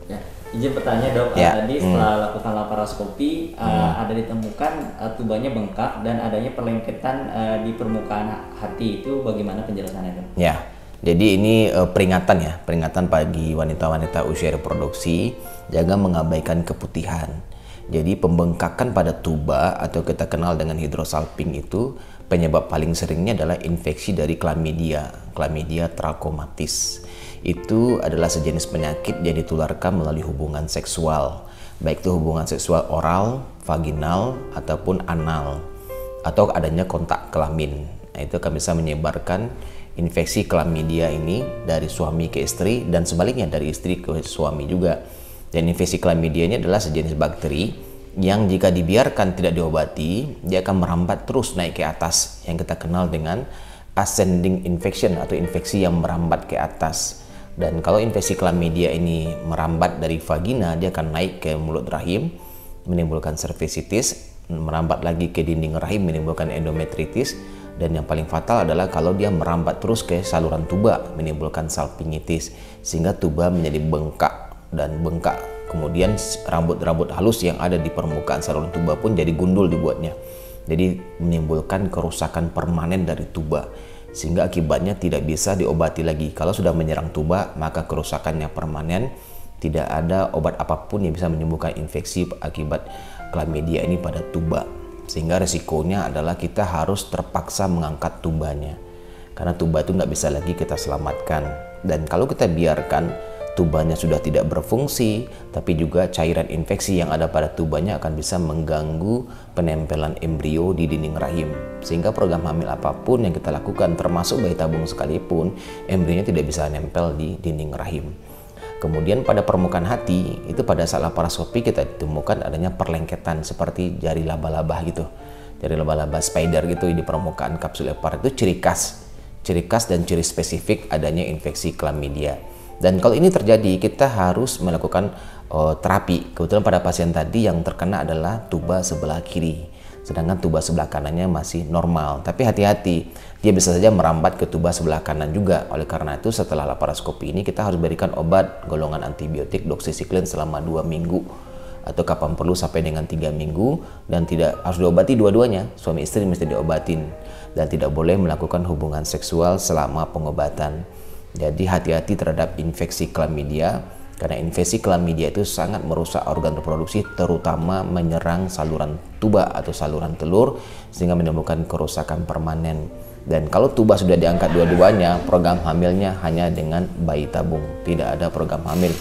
Ya, izin bertanya dok, Ya. tadi setelah lakukan laparoskopi ada ditemukan tubanya bengkak dan adanya perlengketan di permukaan hati, itu bagaimana penjelasannya dok? Ya, jadi ini peringatan ya, peringatan bagi wanita-wanita usia reproduksi, jangan mengabaikan keputihan. Jadi pembengkakan pada tuba atau kita kenal dengan hidrosalping itu penyebab paling seringnya adalah infeksi dari Chlamydia trachomatis. Itu adalah sejenis penyakit yang ditularkan melalui hubungan seksual, baik itu hubungan seksual oral, vaginal, ataupun anal, atau adanya kontak kelamin. Nah, itu akan bisa menyebarkan infeksi Chlamydia ini dari suami ke istri dan sebaliknya dari istri ke suami juga. Dan infeksi Chlamydia ini adalah sejenis bakteri yang jika dibiarkan tidak diobati, dia akan merambat terus naik ke atas, yang kita kenal dengan ascending infection atau infeksi yang merambat ke atas. Dan kalau infeksi Chlamydia ini merambat dari vagina, dia akan naik ke mulut rahim, menimbulkan cervicitis, merambat lagi ke dinding rahim, menimbulkan endometritis, dan yang paling fatal adalah kalau dia merambat terus ke saluran tuba, menimbulkan salpingitis, sehingga tuba menjadi bengkak dan bengkak. Kemudian rambut-rambut halus yang ada di permukaan saluran tuba pun jadi gundul dibuatnya. Jadi menimbulkan kerusakan permanen dari tuba, sehingga akibatnya tidak bisa diobati lagi. Kalau sudah menyerang tuba, maka kerusakannya permanen, tidak ada obat apapun yang bisa menyembuhkan infeksi akibat Chlamydia ini pada tuba. Sehingga resikonya adalah kita harus terpaksa mengangkat tubanya, karena tuba itu nggak bisa lagi kita selamatkan. Dan kalau kita biarkan tubanya sudah tidak berfungsi, tapi juga cairan infeksi yang ada pada tubanya akan bisa mengganggu penempelan embrio di dinding rahim, sehingga program hamil apapun yang kita lakukan, termasuk bayi tabung sekalipun, embrionya tidak bisa nempel di dinding rahim. Kemudian pada permukaan hati, itu pada saat laparoskopi kita ditemukan adanya perlengketan seperti jari laba-laba gitu, jari laba-laba spider gitu di permukaan kapsul lepar. Itu ciri khas dan ciri spesifik adanya infeksi Chlamydia. Dan kalau ini terjadi, kita harus melakukan terapi. Kebetulan pada pasien tadi yang terkena adalah tuba sebelah kiri, sedangkan tuba sebelah kanannya masih normal. Tapi hati-hati, dia bisa saja merambat ke tuba sebelah kanan juga. Oleh karena itu, setelah laparoskopi ini kita harus berikan obat golongan antibiotik doxycycline selama 2 minggu, atau kapan perlu sampai dengan 3 minggu, dan tidak harus diobati dua-duanya. Suami istri mesti diobatin, dan tidak boleh melakukan hubungan seksual selama pengobatan. Jadi hati-hati terhadap infeksi Chlamydia, karena infeksi Chlamydia itu sangat merusak organ reproduksi, terutama menyerang saluran tuba atau saluran telur, sehingga menimbulkan kerusakan permanen. Dan kalau tuba sudah diangkat dua-duanya, program hamilnya hanya dengan bayi tabung, tidak ada program hamil